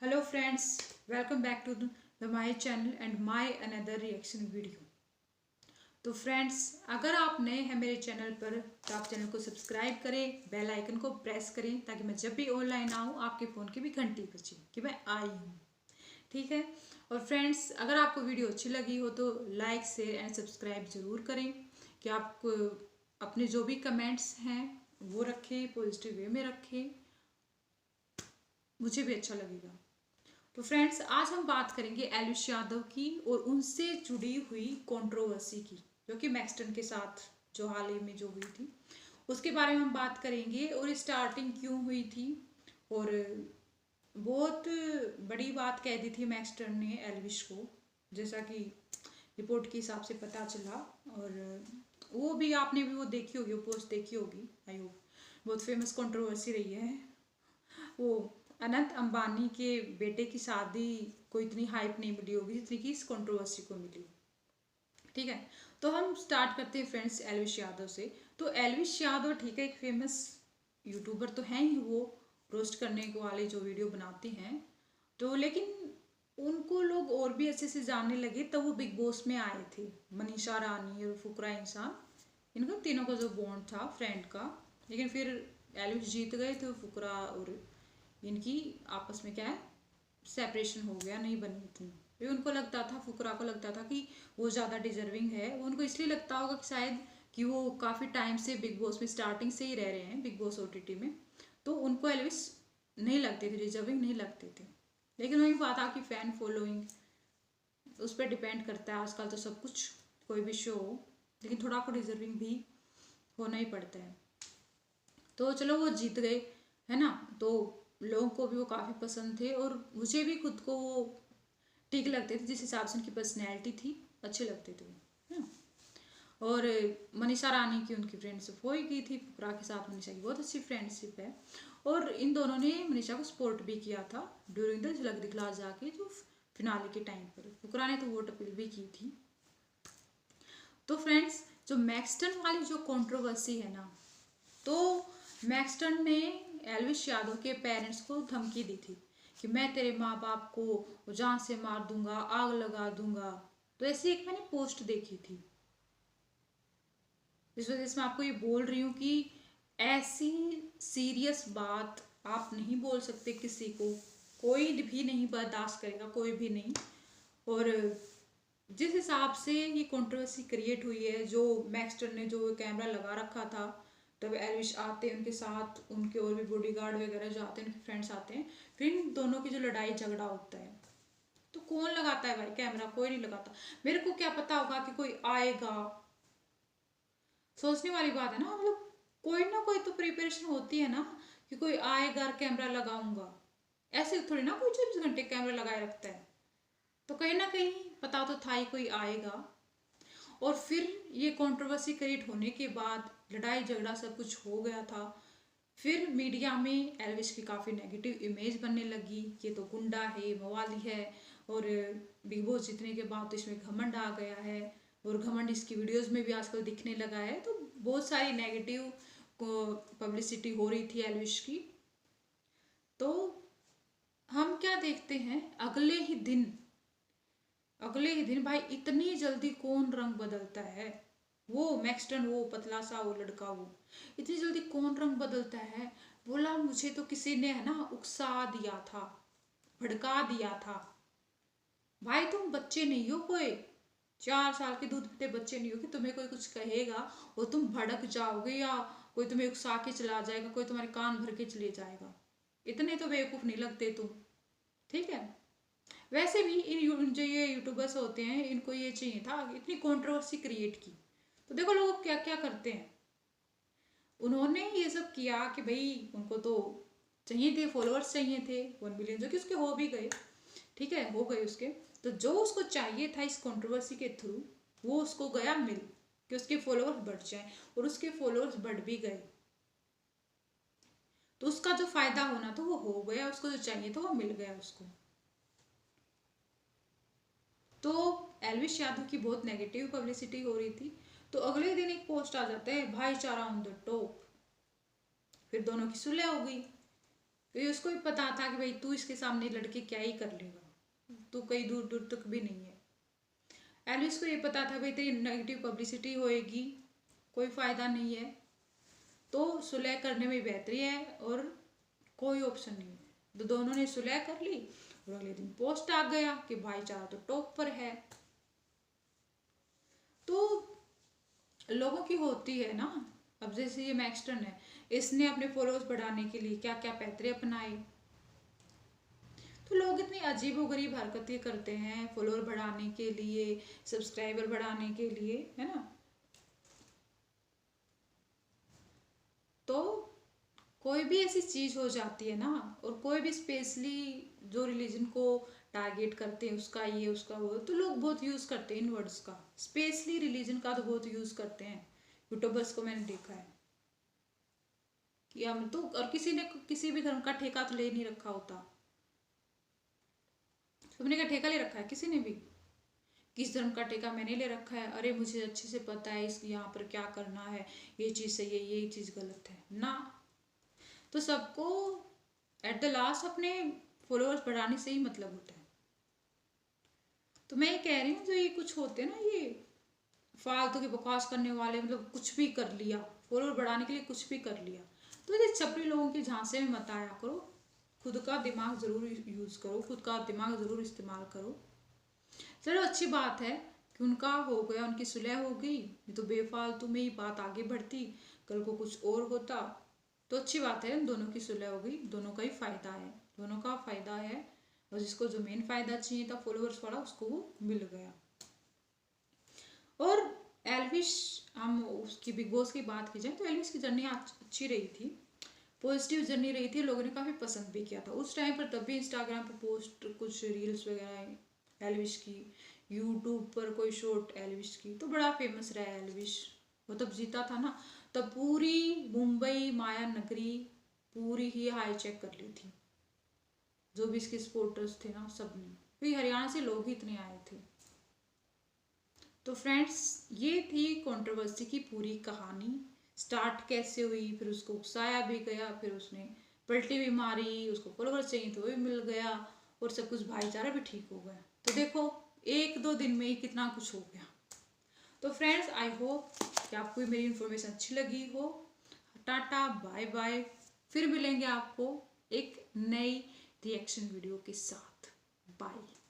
Hello friends, welcome back to the my channel and my another reaction video. तो friends, अगर आप नए हैं मेरे चैनल पर तो आप चैनल को सब्सक्राइब करें, बेल आइकन को प्रेस करें ताकि मैं जब भी ऑनलाइन आऊँ आपके फ़ोन की भी घंटी बजे कि मैं आई हूँ। ठीक है। और फ्रेंड्स, अगर आपको वीडियो अच्छी लगी हो तो लाइक शेयर एंड सब्सक्राइब ज़रूर करें कि आपको अपने जो भी कमेंट्स हैं वो रखें, पॉजिटिव वे में रखें, मुझे भी अच्छा लगेगा। तो फ्रेंड्स, आज हम बात करेंगे एलविश यादव की और उनसे जुड़ी हुई कंट्रोवर्सी की, जो कि मैक्सटन के साथ जो हाल ही में जो हुई थी उसके बारे में हम बात करेंगे और स्टार्टिंग क्यों हुई थी। और बहुत बड़ी बात कह दी थी मैक्सटन ने एलविश को, जैसा कि रिपोर्ट के हिसाब से पता चला। और वो भी आपने भी वो देखी होगी, वो पोस्ट देखी होगी, आई होप। बहुत फेमस कंट्रोवर्सी रही है वो। अनंत अंबानी के बेटे की शादी को इतनी हाइप नहीं मिली होगी जितनी कि इस कंट्रोवर्सी को मिली। ठीक है। तो हम स्टार्ट करते हैं फ्रेंड्स एलविश यादव से। तो एलविश यादव ठीक है, एक फेमस यूट्यूबर तो हैं ही वो, रोस्ट करने वाले जो वीडियो बनाते हैं। तो लेकिन उनको लोग और भी अच्छे से जानने लगे तब वो बिग बॉस में आए थे। मनीषा रानी और फुकरा इंसान, इनका तीनों का जो बॉन्ड था फ्रेंड का। लेकिन फिर एलविश जीत गए थे, फुकरा और इनकी आपस में क्या है, सेपरेशन हो गया, नहीं बनी इतनी। फिर उनको लगता था, फुकरा को लगता था कि वो ज़्यादा डिजर्विंग है। वो उनको इसलिए लगता होगा कि शायद कि वो काफ़ी टाइम से बिग बॉस में स्टार्टिंग से ही रह रहे हैं बिग बॉस ओटीटी में, तो उनको एलविस नहीं लगते थे, डिजर्विंग नहीं लगते थे। लेकिन वही बात आ कि फ़ैन फॉलोइंग उस पर डिपेंड करता है आजकल तो सब कुछ, कोई भी शो हो, लेकिन थोड़ा आपको डिजर्विंग भी होना ही पड़ता है। तो चलो वो जीत गए, है ना। तो लोगों को भी वो काफ़ी पसंद थे और मुझे भी खुद को वो ठीक लगते थे, जिस हिसाब से उनकी पर्सनैलिटी थी, अच्छे लगते थे वो, है ना। और मनीषा रानी की उनकी फ्रेंडशिप हो ही गई थी, फुकरा के साथ मनीषा की बहुत अच्छी फ्रेंडशिप है। और इन दोनों ने मनीषा को सपोर्ट भी किया था ड्यूरिंग द झलक दिखला जाके, जो फिनाले के टाइम पर फुकरा ने तो वोट अपील भी की थी। तो फ्रेंड्स, जो मैक्सटन वाली जो कंट्रोवर्सी है ना, तो मैक्सटन ने एल्विश यादव के पेरेंट्स को धमकी दी थी कि मैं तेरे माँ बाप को जान से मार दूंगा, आग लगा दूंगा। तो ऐसी एक मैंने पोस्ट देखी थी, इस वजह से मैं आपको ये बोल रही हूँ कि ऐसी सीरियस बात आप नहीं बोल सकते किसी को, कोई भी नहीं बर्दाश्त करेगा, कोई भी नहीं। और जिस हिसाब से ये कंट्रोवर्सी क्रिएट हुई है, जो मैक्सटर ने जो कैमरा लगा रखा था, तब एलविश आते हैं उनके साथ, उनके और भी बॉडीगार्ड वगैरह जो आते हैं, उनके फ्रेंड्स आते हैं, फिर इन दोनों की जो लड़ाई झगड़ा होता है, तो कौन लगाता है भाई कैमरा? कोई नहीं लगाता। मेरे को क्या पता होगा कि कोई आएगा? सोचने वाली बात है ना, मतलब कोई ना कोई तो प्रिपरेशन होती है ना कि कोई आएगा कैमरा लगाऊंगा। ऐसे थोड़ी ना कोई 24 घंटे कैमरा लगाए रखता है। तो कहीं ना कहीं पता तो था ही कोई आएगा। और फिर ये कंट्रोवर्सी क्रिएट होने के बाद लड़ाई झगड़ा सब कुछ हो गया था। फिर मीडिया में एल्विश की काफ़ी नेगेटिव इमेज बनने लगी, ये तो गुंडा है, मवाली है। और बिग बॉस जीतने के बाद तो इसमें घमंड आ गया है, और घमंड इसकी वीडियोस में भी आजकल दिखने लगा है। तो बहुत सारी नेगेटिव को पब्लिसिटी हो रही थी एल्विश की। तो हम क्या देखते हैं, अगले ही दिन भाई इतनी जल्दी कौन रंग बदलता है? वो मैक्सटन, वो पतला सा वो लड़का, वो इतनी जल्दी कौन रंग बदलता है? बोला मुझे तो किसी ने है ना उकसा दिया था, भड़का दिया था। भाई तुम बच्चे नहीं हो कोई, 4 साल के दूध पीते बच्चे नहीं हो कि तुम्हें कोई कुछ कहेगा और तुम भड़क जाओगे, या कोई तुम्हें उकसा के चला जाएगा, कोई तुम्हारे कान भर के चले जाएगा। इतने तो बेवकूफ़ नहीं लगते तुम। ठीक है। वैसे भी जो ये यूट्यूबर्स होते हैं, इनको ये चाहिए था इतनी कंट्रोवर्सी क्रिएट की। तो देखो लोग क्या क्या करते हैं, उन्होंने ये सब किया कि भाई उनको तो चाहिए थे, फॉलोअर्स चाहिए थे 1 मिलियन, जो कि उसके हो भी गए। ठीक है, हो गए उसके। तो जो उसको चाहिए था इस कंट्रोवर्सी के थ्रू, वो उसको गया मिल, कि उसके फॉलोअर्स बढ़ जाए, और उसके फॉलोअर्स बढ़ भी गए। तो उसका जो फायदा होना था वो हो गया, उसको जो चाहिए था वो मिल गया उसको। तो एल्विश यादव की बहुत नेगेटिव पब्लिसिटी हो रही थी। तो अगले दिन एक पोस्ट आ जाता है, भाईचारा ऑन द टॉप। फिर दोनों की सुलह हो गई। क्योंकि उसको भी पता था कि भाई तू इसके सामने लड़के क्या ही कर लेगा, तू कहीं दूर दूर तक भी नहीं है। एल्विस को ये पता था भाई तेरी नेगेटिव पब्लिसिटी होएगी, कोई फायदा नहीं है, तो सुलह करने में बेहतरी है और कोई ऑप्शन नहीं है। तो दोनों ने सुलह कर ली और अगले दिन पोस्ट आ गया कि भाईचारा तो टॉप पर है। तो लोगों की होती है ना। अब जैसे ये मैक्सटन है, इसने अपने फॉलोअर्स बढ़ाने के लिए क्या क्या पैतरे अपनाए। तो लोग इतनी अजीब गरीब हरकतें करते हैं फॉलोअर बढ़ाने के लिए, सब्सक्राइबर बढ़ाने के लिए, है ना। तो कोई भी ऐसी चीज हो जाती है ना, और कोई भी स्पेशली जो रिलीजन को टारगेट करते हैं, उसका ये उसका वो, तो लोग बहुत यूज करते हैं इन वर्ड्स का, स्पेशली रिलीजन का तो बहुत यूज करते हैं यूट्यूबर्स को, मैंने देखा है कि हम तो, और किसी ने किसी भी धर्म का ठेका तो ले नहीं रखा होता, सबने का ठेका ले रखा है, किसी ने भी किस धर्म का ठेका मैंने ले रखा है, अरे मुझे अच्छे से पता है इस यहाँ पर क्या करना है, ये चीज़ सही है ये चीज़ गलत है ना। तो सबको एट द लास्ट अपने फॉलोअर्स बढ़ाने से ही मतलब होता है। तो मैं ये कह रही हूँ जो ये कुछ होते हैं ना, ये फालतू की बकवास करने वाले, मतलब कुछ भी कर लिया फॉलोअर बढ़ाने के लिए, कुछ भी कर लिया, तो ये छपरी लोगों के झांसे में मत आया करो। खुद का दिमाग ज़रूर यूज़ करो, खुद का दिमाग ज़रूर इस्तेमाल करो। चलो अच्छी बात है कि उनका हो गया, उनकी सुलह हो गई, ये तो बेफालतू में ही बात आगे बढ़ती, कल को कुछ और होता। तो अच्छी बात है दोनों की सुलह हो गई, दोनों का ही फायदा है, दोनों का फायदा है। और जिसको जो मेन फायदा चाहिए था फॉलोअर्स वाला, उसको वो मिल गया। और एल्विश, हम उसकी बिग बॉस की बात की जाए तो एल्विश की जर्नी अच्छी रही थी, पॉजिटिव जर्नी रही थी, लोगों ने काफ़ी पसंद भी किया था उस टाइम पर। तब भी इंस्टाग्राम पर पोस्ट कुछ रील्स वगैरह एल्विश की, यूट्यूब पर कोई शॉर्ट एल्विश की, तो बड़ा फेमस रहा एल्विश। वो तब जीता था ना, तब पूरी मुंबई माया नगरी पूरी ही हाई चेक कर ली थी, जो भी इसके सपोर्टर्स थे ना सबने, क्योंकि हरियाणा से लोग ही इतने आए थे। तो फ्रेंड्स, ये थी कंट्रोवर्सी की पूरी कहानी, स्टार्ट कैसे हुई, फिर उसको उकसाया भी गया, फिर उसने पलटी भी मारी, उसको फॉलोअर्स चाहिए तो वो भी मिल गया, और सब कुछ भाईचारा भी ठीक हो गया। तो देखो 1-2 दिन में ही कितना कुछ हो गया। तो फ्रेंड्स, आई होप कि आपको मेरी इन्फॉर्मेशन अच्छी लगी हो। टाटा बाय बाय, फिर मिलेंगे आपको एक नई रिएक्शन वीडियो के साथ। बाय।